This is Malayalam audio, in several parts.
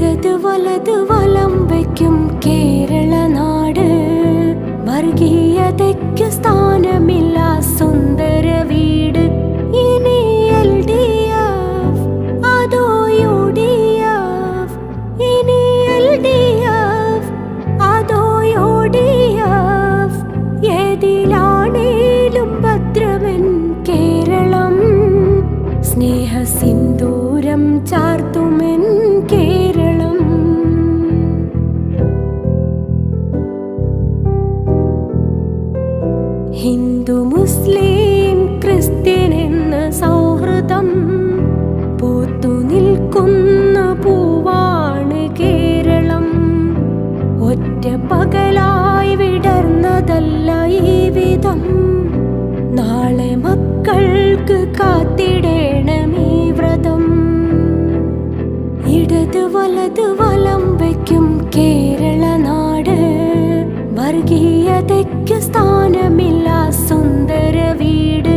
ഇടത് വലത് വലം വയ്ക്കും കേരള നാട്. വർഗീയതയ്ക്ക് സ്ഥാനമില്ല സുന്ദര വീട്. ഇനി LDF അതോ UDF, ഇനി LDF അതോ UDF, ഏതിലാണേലും ഭദ്രമെൻ Keralam. Snehasindooram ചാർത്തുമെൻ Keralam. Hindu Muslim Christian എന്ന സൗഹൃദം പൂത്തു നിൽക്കുന്ന പൂവാണ് കേരളം. ഒറ്റ പകലായി വിടർന്നതല്ല ഈ വിധം. നാളെ മക്കൾക്ക് കാത്തിടേണം ഈ വ്രതം. ഇടത് വലത് വലം വയ്ക്കും കേരള നാട്. വർഗീയതയ്ക്ക് സ്ഥാനമില്ല സുന്ദര വീട്.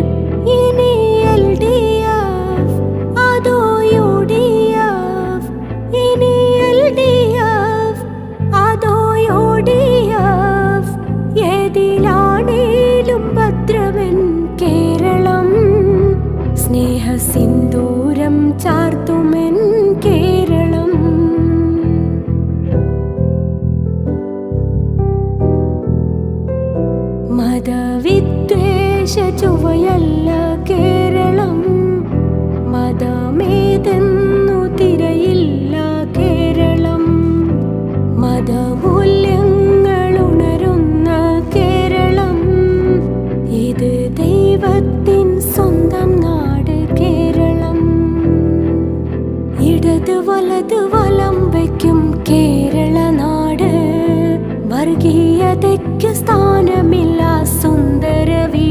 ഇനി LDF അതോ UDF, ഇനി LDF അതോ UDF, ഏതിലാണേലും ഭദ്രമെൻ കേരളം. സ്നേഹസിന്ദൂരം ചാർത്തുമെൻ കേരളം. മതവിദ്വേഷ ചുവയല്ല കേരളം. മതമേതെന്നു തിരയില്ല കേരളം. മതമൂല്യങ്ങൾ ഉണരുന്ന കേരളം. ഇത് ദൈവത്തിൻ സ്വന്തം നാട് കേരളം. ഇടത് വലത് വലം വയ്ക്കും കേരള നാട്. വർഗീയതയ്ക്ക് സ്ഥാനമില്ല സുന്ദര വീട്.